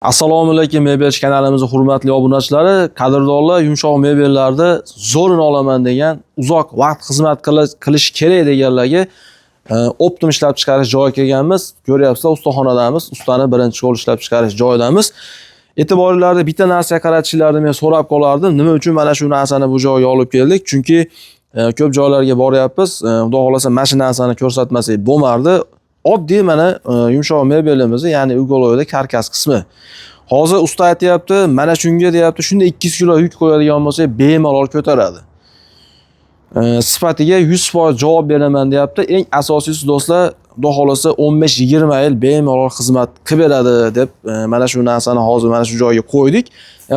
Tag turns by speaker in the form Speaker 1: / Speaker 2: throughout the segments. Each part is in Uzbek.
Speaker 1: Assalomu alaykum mebel kanalimizning hurmatli obunachilari, qadrdonlar, yumshoq mebellarda zo'rini olaman degan, uzoq vaqt xizmat qilish kerak deganlarga optim ishlab chiqarish joyi kelganmiz. Ko'ryapsizlar, ustaxonadamiz, ustani birinchi qo'l ishlab chiqarish joyidamiz. E'tiboringizga bitta narsaga qaratishlarini men so'rab qolardim. Nima uchun mana shu narsani bu joyga olib keldik? Chunki ko'p joylarga boryapmiz. Xudo xolasa mana shu narsani ko'rsatmasak bo'lmardi. Oddiy mana yumshoq mebelimizni, ya'ni ugoloyda karkas qismi. Hozir usta aytayapti, mana shunga deyapti, shunda 200 kilo yuk qo'yadigan bo'lsa, bemalol ko'taradi. Sifatiga 100% javob beraman deyapti. Eng asosiysi do'stlar, xudo xolasa 15-20 yil bemalol xizmat qilib beradi deb mana shu narsani hozir mana shu joyga qo'ydik.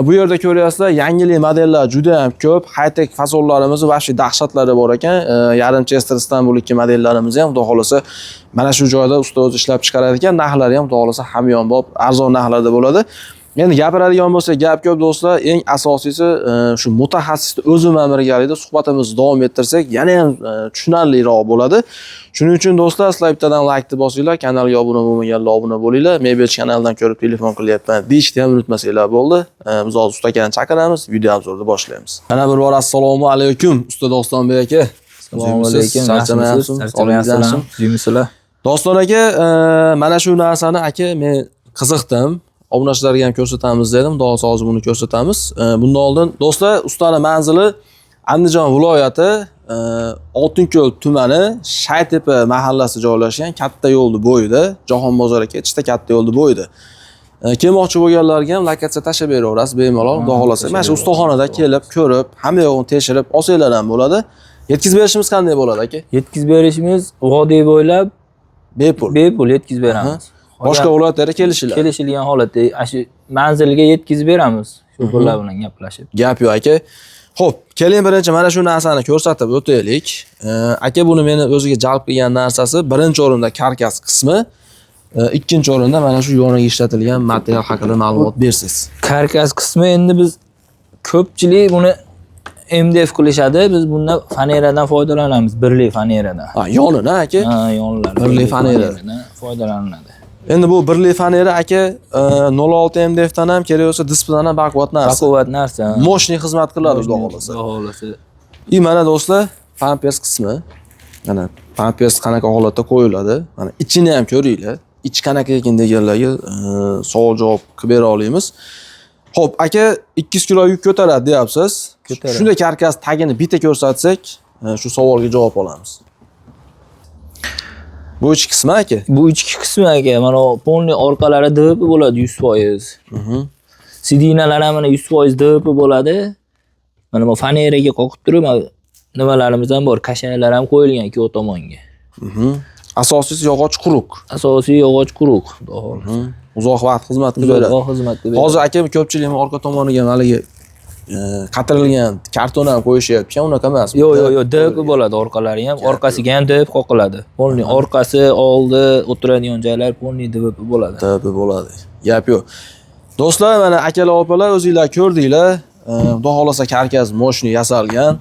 Speaker 1: Bu yerda ko'ryapsizlar, yangilik modellar juda ham ko'p, high-tech fasollarimiz va shu dahshatlari bor ekan. Yarim Chester Istanbul 2 modellarimiz ham xudo xolasa mana shu joyda usta o'zi ishlab chiqarar ekan. Narxlari ham xudo xolasa hamyonbop, arzon narxlarda bo'ladi. Endi gapiradigan bo'lsa, gap ko'p do'stlar. Eng asosiysi shu mutaxassisni o'zi bilan birgalikda suhbatimizni davom ettirsak, yana ham tushunarliroq bo'ladi. Shuning uchun do'stlar, sizlar bittadan like bosinglar, kanalga obuna bo'lmaganlar obuna bo'linglar. Mebel kanalidan ko'rib telefon qilyapman deyishni ham unutmasanglar bo'ldi. Biz hozir ustakani chaqiramiz, video obzorni boshlaymiz. Mana bir bor assalomu alaykum usta Dostonbek aka.
Speaker 2: Assalomu alaykum. Charchamayapsizlar?
Speaker 1: Doston aka, mana shu narsani aka men qiziqdim. Obunachilarga ham ko'rsatamiz dedim. Xudo hozir buni ko'rsatamiz. Bundan oldin do'stlar, ustaning manzili Andijon viloyati Oltinko'l tumani Shaytepa mahallasi joylashgan, katta yo'lni bo'yida, Jahon bozoriga ketishda katta yo'lni bo'yida. Kelmoqchi bo'lganlarga ham lokatsiya tashab beraverasiz bemalol, xudo xolasa. Mana shu ustaxonada kelib, ko'rib, hamma yo'g'ini tekshirib olsanglar ham bo'ladi. Yetkazib berishimiz qanday bo'ladi aka?
Speaker 2: Yetkazib berishimiz vodiy bo'ylab bepul yetkazib beramiz.
Speaker 1: Boshqa viloyatlarga kelishilgan
Speaker 2: holatda shu manzilga yetkazib beramiz. Shu pullar bilan gaplashib.
Speaker 1: Gap yo'q aka. Xo'p, keling birinchi mana shu narsani ko'rsatib o'taylik. Aka buni meni o'ziga jalb qilgan narsasi birinchi o'rinda karkas qismi, ikkinchi o'rinda mana shu yoniga ishlatilgan material haqida ma'lumot bersiz.
Speaker 2: Karkas qismi endi biz ko'pchilik buni MDF qilishadi. Biz bundan faneradan foydalanamiz, birli faneradan.
Speaker 1: Ha, yonini aka?
Speaker 2: Ha, yonlar.
Speaker 1: Birli faneradan
Speaker 2: foydalanadi.
Speaker 1: Endi bu birli fanera aka 06 MDF dan ham kerak bo'lsa dispdan ham baquvvat narsa.
Speaker 2: Baquvvat narsa.
Speaker 1: Moshni xizmat qiladi xudo xolasa.
Speaker 2: Xudo xolasa.
Speaker 1: Mana do'stlar, pampers qismi. Mana pampers qanaqa holatda qo'yiladi? Mana ichini ham ko'ringlar. Ich qanaqa ekan deganlarga savol javob qilib bera olamiz. Xo'p, aka 200 kilo yuk ko'taradi deyapsiz. Shunday karkas tagini bitta ko'rsatsak, shu savolga javob olamiz. Bu ichki qismi aka?
Speaker 2: Bu ichki qismi aka, mana polni orqalari DP bo'ladi 100%. Sidinalar ham mana 100% DP bo'ladi. Mana bu faneraga qoqib turib, nimalarimiz ham bor, kashalar ham qo'yilgan ikki tomonga.
Speaker 1: Asosiysi yog'och quruq.
Speaker 2: Asosiy yog'och quruq.
Speaker 1: Uzoq vaqt xizmat qilib beradi.
Speaker 2: Uzoq xizmat qilib beradi.
Speaker 1: Hozir aka ko'pchilik orqa tomoniga haligi qatirilgan karton ham qo'yishyapti, unaqa emas.
Speaker 2: Yo'q, DP bo'ladi orqalari ham, orqasiga ham DP qoqiladi. Polni orqasi, oldi, o'tiradigan joylar polni DP bo'ladi.
Speaker 1: DP bo'ladi. Gap yo'q. Do'stlar, mana akalar, opalar, o'zingizlar ko'rdinglar. Xudo xolasa karkas moshni yasalgan.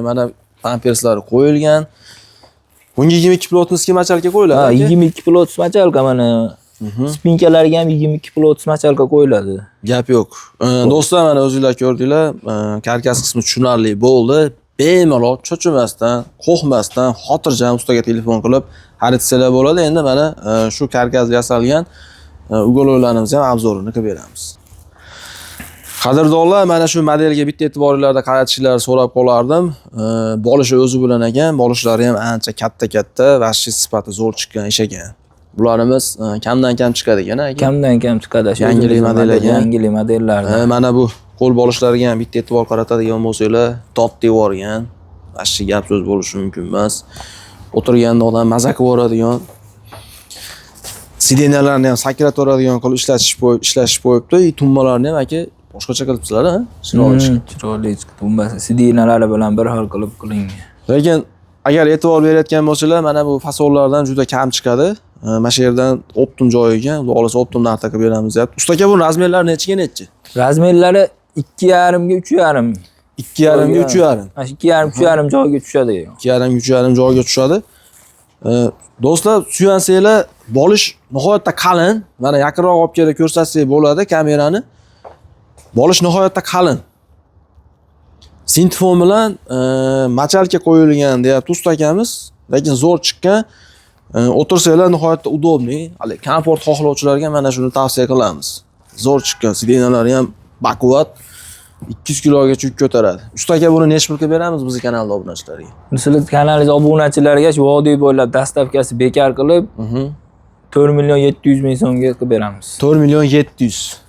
Speaker 1: Mana pamperslari qo'yilgan. Bunga 22 pilotniy machalka qo'yiladi.
Speaker 2: Ha, 22 pilot machalka mana. Spinkalarga ham 22 pilot machalka qo'yiladi.
Speaker 1: Gap yo'q. Do'stlar, mana o'zingizlar ko'rdinglar. Karkas qismi tushunarli bo'ldi. Bemalol cho'chimasdan, qo'rqmasdan, xotirjam ustaga telefon qilib xaridsalar bo'ladi. Endi mana shu karkas yasalgan ugoloylarimizni ham obzorini qilib beramiz. Qadrdonlar, mana shu modelga bitta e'tiboringizga qaratishlarini so'rab qolardim. Bolishi o'zi bilan ekan, bolishlari ham ancha katta va sifati zo'r chiqqan ish ekan. Bularimiz kamdan kam chiqadi ekan aka.
Speaker 2: Kamdan kam chiqadi.
Speaker 1: Yangilik model ekan.
Speaker 2: Yangilik modellarda.
Speaker 1: Mana bu qo'l bolishlariga ham bitta e'tibor qaratadigan bo'lsanglar, dod devorgan. Ashi gap so'z bo'lishi mumkin emas. O'tirganda odam maza qilib yoradigan. Sidenalarni ham sakratvoradigan qilib ishlashib qo'yibdi. Tummalarni ham aka boshqacha qilibsizlar, ha?
Speaker 2: Chiroyli tumbasi. Sidenalari bilan bir xil qilib qilingan.
Speaker 1: Lekin agar e'tibor berayotgan bo'lsalar, mana bu fasollardan juda kam chiqadi. Mana shu yerdan optim joyiga, xudo xolasa optim narxda qilib beramiz deyapti. Usta aka, bu razmerlari nechiga nechi?
Speaker 2: Razmerlari 2,5 ga 3,5.
Speaker 1: 2,5 ga 3,5.
Speaker 2: Mana 2,5 3,5 joyga tushadi.
Speaker 1: 2,5 3,5 joyga tushadi. Do'stlar, suyansanglar, bolish nihoyatda qalin. Mana yaqinroq olib kelib ko'rsatsak bo'ladi kamerani. Bolish nihoyatda qalin. Sintifon bilan machalka qo'yilgan deyapti usta akamiz, lekin zo'r chiqqan. O'tirsanglar nihoyatda udobniy. Hali komfort xohlovchilarga mana shuni tavsiya qilamiz. Zo'r chiqqan, sidinalari ham baquvvat. 200 kilogacha yuk ko'taradi. Usta aka, buni necha pulga beramiz bizning kanal obunachilarga?
Speaker 2: Sizlar kanalingiz obunachilarga shu vodiy bo'ylab dastavkasi bekor qilib 4 million 700 ming so'mga qilib beramiz.
Speaker 1: 4 million 700.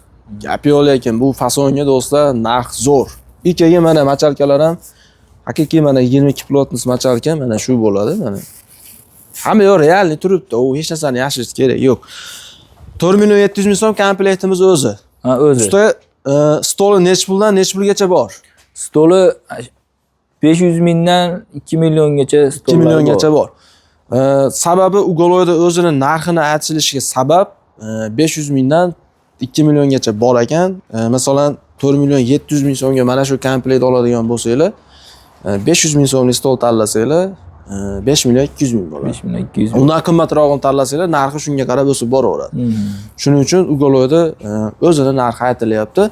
Speaker 1: Gap yo'q, lekin bu fasonga do'stlar narx zo'r. Ikkiga mana machalkalar ham haqiqiy mana 22 plotnis machalka mana shu bo'ladi mana. Hamma yo'q realni turibdi. U hech narsani yashirish kerak yo'q. 4 million 700 ming so'm komplektimiz o'zi.
Speaker 2: Ha, o'zi.
Speaker 1: Usta, stoli necha puldan necha pulgacha bor?
Speaker 2: Stoli 500 mingdan 2 milliongacha
Speaker 1: 2 milliongacha bor. Sababi ugoloyda o'zini narxini aytilishiga sabab 500 mingdan 2 milliongacha bor ekan. Masalan 4 million 700 ming so'mga mana shu komplekt oladigan bo'lsanglar, 500 ming so'mlik stol tanlasanglar, 5 million 200 ming bo'ladi.
Speaker 2: 5 million 200 ming.
Speaker 1: Undan qimmatrog'ini tanlasanglar, narxi shunga qarab o'sib boraveradi. Shuning uchun ugoloyda o'zini narxi aytilyapti.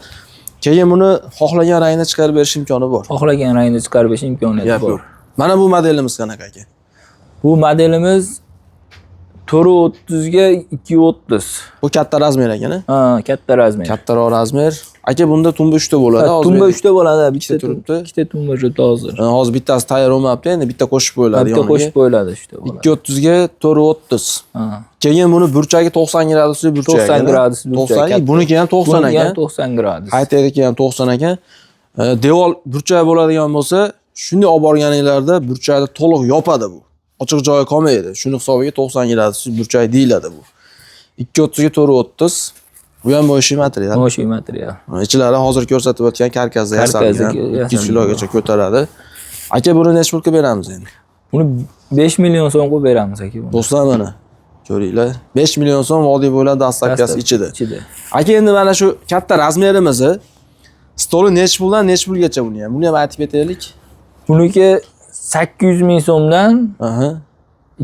Speaker 1: Keyin buni xohlagan rangda chiqarib berish imkoni bor.
Speaker 2: Xohlagan rangda chiqarib berish imkoniyati bor.
Speaker 1: Mana bu modelimiz qanaqa aka?
Speaker 2: Bu modelimiz 430 ga 230.
Speaker 1: Bu katta razmer ekan.
Speaker 2: Ha, katta razmer.
Speaker 1: Kattaroq razmer. Aka, bunda tumba 3 ta bo'ladi.
Speaker 2: Tumba 3 ta bo'ladi, bitta
Speaker 1: turibdi.
Speaker 2: Ikkita tumba juda hozir.
Speaker 1: Hozir bittasi tayyor bo'lmabdi, endi bitta qo'shib qo'yiladi
Speaker 2: Bitta qo'shib qo'yiladi ishda bo'ladi.
Speaker 1: 230 ga 430.
Speaker 2: Ha.
Speaker 1: Keyin buni burchagi 90 gradusli burchak.
Speaker 2: 90 gradusli burchak.
Speaker 1: 90, buniki ham 90 ekan.
Speaker 2: 90 gradus.
Speaker 1: Qaytadiki ham 90 ekan. Devor burchak bo'ladigan bo'lsa, shunday olib borganinglarda burchakni to'liq yopadi bu. Ochiq joyi qolmaydi. Shuni hisobiga 90 gradusli burchak deyiladi bu. 230 ga 430. Bu ham mo'yshiy material.
Speaker 2: Mo'yshiy material.
Speaker 1: Ichlari hozir ko'rsatib o'tgan karkasda yasalgan. 200 kilogacha ko'taradi. Aka, buni necha pulga beramiz endi?
Speaker 2: Buni 5 million so'm qo'yib beramiz aka.
Speaker 1: Do'stlar, mana ko'ringlar. 5 million so'm vodiy bo'ylab dastavkasi ichida.
Speaker 2: Ichida.
Speaker 1: Aka, endi mana shu katta razmerimizni stoli necha puldan necha pulgacha buni ham? Buni ham aytib ketaylik.
Speaker 2: Buniki 800 ming so'mdan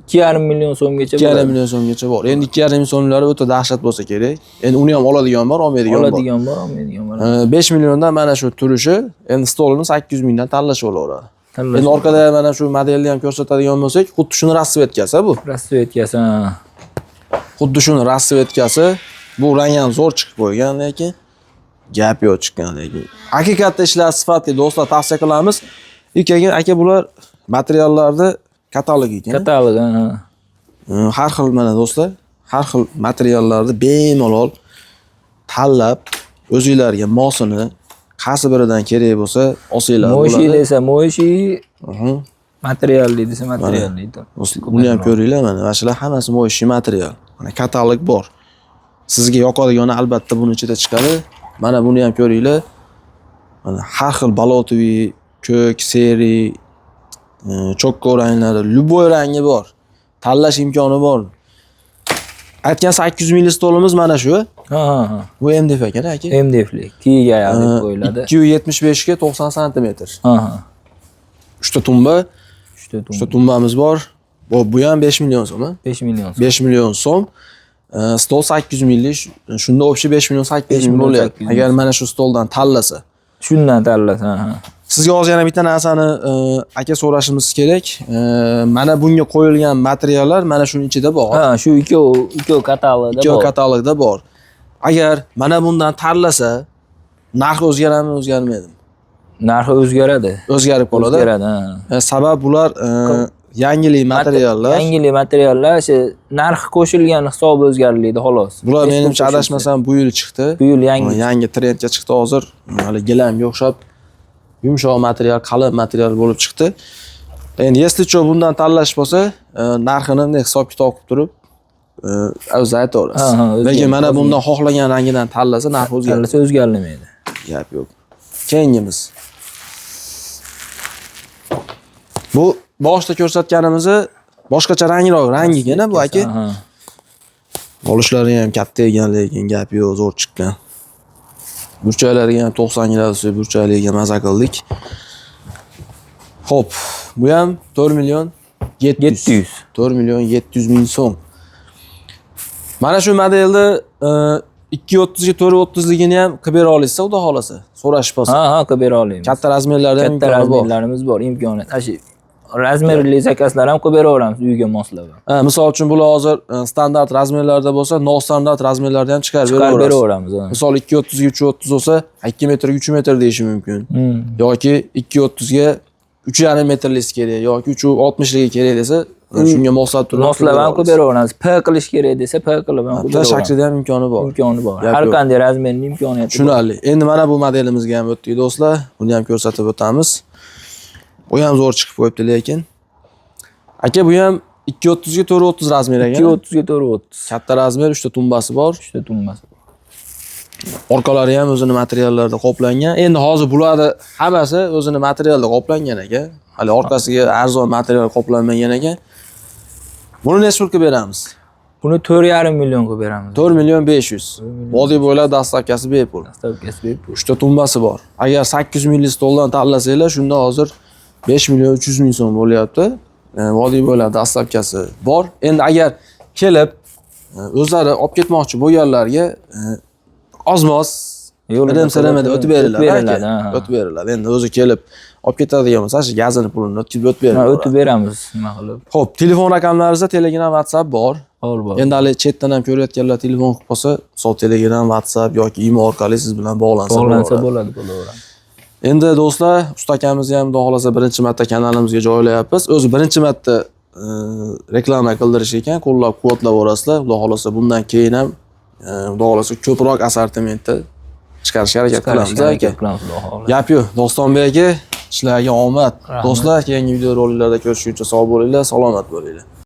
Speaker 2: 2,5 million so'mgacha
Speaker 1: 2,5 million so'mgacha bor. Endi 2,5 million so'mlari o'ta dahshat bo'lsa kerak. Endi uni ham oladigan bor, olmaydigan bor.
Speaker 2: Olmaydigan bor.
Speaker 1: 5 milliondan mana shu turishi, endi stolini 800 mingdan tanlashib olaveradi. Endi orqada mana shu modelni ham ko'rsatadigan bo'lsak, xuddi shuni rasvetkasi bu.
Speaker 2: Rasvetkasi.
Speaker 1: Xuddi shuni rasvetkasi. Bu rang ham zo'r chiqib qo'ygan, lekin gap yo'q chiqqan lekin. Haqiqatda ishlar sifatli do'stlar, tavsiya qilamiz. Aka, bular materiallarni katalogi ekan.
Speaker 2: Katalog,
Speaker 1: har xil mana do'stlar, har xil materiallarni bemalol tanlab, o'zingizlarga mosini qaysi biridan kerak bo'lsa, olsanglar bo'ladi.
Speaker 2: Mo'yshiy desa mo'yshiy, materialli desa materialli.
Speaker 1: Buni ham ko'ringlar, mana shular hammasi mo'yshiy material. Mana katalog bor. Sizga yoqadigani albatta buni ichida chiqadi. Mana buni ham ko'ringlar. Mana har xil balotoviy, ko'k, seri, chokko ranglari, любой rangi bor. Tanlash imkoni bor. Aytgan 800 ml stolimiz mana shu. Bu MDF ekan aka.
Speaker 2: MDF'li. Kiyiga deb qo'yiladi.
Speaker 1: 275 ga 90 sm. 3 ta tumba. 3 ta tumbamiz bor. Bu ham 5 million so'm.
Speaker 2: 5 million so'm.
Speaker 1: 5 million so'm. Stol 800 ml. Shunda o'pshi 5 million 800 ming bo'lyapti. Agar mana shu stoldan tanlasa.
Speaker 2: Shundan tanlasa,
Speaker 1: Sizga hozir yana bitta narsani aka so'rashimiz kerak. Mana bunga qo'yilgan materiallar mana shuning ichida bor.
Speaker 2: Shu ikki katalogda bor.
Speaker 1: Ikki katalogda bor. Agar mana bundan tanlasa, narxi o'zgaradimi, o'zgarmaydimi?
Speaker 2: Narxi o'zgaradi.
Speaker 1: O'zgarib qoladi.
Speaker 2: O'zgaradi,
Speaker 1: Sabab bular yangilik materiallar.
Speaker 2: Yangilik materiallar, narxi qo'shilgan hisobi o'zgarmaydi xolos.
Speaker 1: Bular menimcha adashmasam bu yil chiqdi.
Speaker 2: Bu yil yangi
Speaker 1: trendga chiqdi hozir. Hali gilamga o'xshab yumshoq material, qalin material bo'lib chiqdi. Endi если что bundan tanlash bo'lsa, narxini hisob kitob qilib turib, o'zi aytaverasiz. Lekin mana bundan xohlagan rangidan tanlasa, narxi
Speaker 2: o'zgarmaydi.
Speaker 1: Gap yo'q. Keyingimiz. Bu boshda ko'rsatganimizni boshqacha rangroq rangigina bu aka. Olishlari ham katta ekan, lekin gap yo'q, zo'r chiqqan. Burchaklariga ham 90 gradusli burchaklarga maza qildik. Xo'p, bu ham 4 million
Speaker 2: 700.
Speaker 1: 4 milyon 700 ming so'm. Mana shu modelda 230 ga 430 ligini ham qilib bera olasiz, xudo xolasa. So'rashib qolsa.
Speaker 2: Ha, qilib bera olamiz.
Speaker 1: Katta razmerlarda ham
Speaker 2: Katta
Speaker 1: imkoni bor.
Speaker 2: razmerlarimiz bor, imkoniyat. Ashi razmerli zakazlar ham qilib beraveramiz uyga moslab.
Speaker 1: Misol uchun bular hozir standart razmerlarda bo'lsa, nostandart razmerlarda ham chiqarib
Speaker 2: Chiqarib
Speaker 1: beraveramiz.
Speaker 2: beraveramiz.
Speaker 1: Misol 230 ga 330 bo'lsa, 2 metrga 3 metr deyishi mumkin. Yoki 230 ga 3,5 metrlik kerak yoki 360 lik kerak desa, shunga moslab turib
Speaker 2: moslab ham qilib beraveramiz. P qilish kerak desa, P qilib ham qilib
Speaker 1: Bitta
Speaker 2: beraveramiz.
Speaker 1: shaklida ham imkoni bor.
Speaker 2: Imkoni bor.
Speaker 1: Gap
Speaker 2: Har
Speaker 1: yo'q.
Speaker 2: qanday razmerning imkoniyati bor.
Speaker 1: Tushunarli. Endi mana bu modelimizga ham o'tdik do'stlar. Buni ham ko'rsatib o'tamiz. Bu ham zo'r chiqib qo'yibdi lekin. Aka, bu ham 230 ga 430 razmer ekan.
Speaker 2: 230 ga 430.
Speaker 1: Katta razmer, 3 ta tumbasi bor.
Speaker 2: 3 ta tumbasi.
Speaker 1: Orqalari ham o'zini materiallarda qoplangan. Endi hozir bularni hammasi o'zini materialda qoplangan ekan. Hali orqasiga arzon material qoplanmagan ekan. Buni necha pul qilib beramiz?
Speaker 2: Buni 4,5 million qilib beramiz.
Speaker 1: 4 milyon 500. Vodiy bo'ylab dastavkasi bepul.
Speaker 2: Stavkasi bepul.
Speaker 1: 3 ta tumbasi bor. Agar 800 ming stoldan tanlasanglar, shunda hozir 5 milyon 300 ming so'm bo'lyapti. Vodiy bo'ylab dastavkasi bor. Endi agar kelib o'zlari olib ketmoqchi bo'lganlarga ozmoz bilim-sirimida o'tib beriladi. O'tib beriladi. Endi o'zi kelib olib ketadigan bo'lsa, shu gazini pulini o'tib beriladi.
Speaker 2: O'tib beramiz, nima qilib.
Speaker 1: Xo'p, telefon raqamlaringizda Telegram, WhatsApp bor.
Speaker 2: Bor.
Speaker 1: Endi hali chetdan ham ko'rayotganlar telefon qilib qolsa, misol Telegram, WhatsApp yoki imo orqali siz bilan bog'lansa
Speaker 2: bo'ladi, bo'laveradi.
Speaker 1: Endi do'stlar, usta akamizni ham xudo xolasa birinchi marta kanalimizga joylayapmiz. O'zi birinchi marta reklama qildirish ekan, qo'llab-quvvatlaverasizlar. Xudo xolasa bundan keyin ham xudo xolasa ko'proq assortimentda chiqarishga harakat qilamiz aka. Gap yo'q. Dostonbek aka, ishlarga omad. Do'stlar, keyingi videoroliklarda ko'rishguncha sog' bo'linglar, salomat bo'linglar.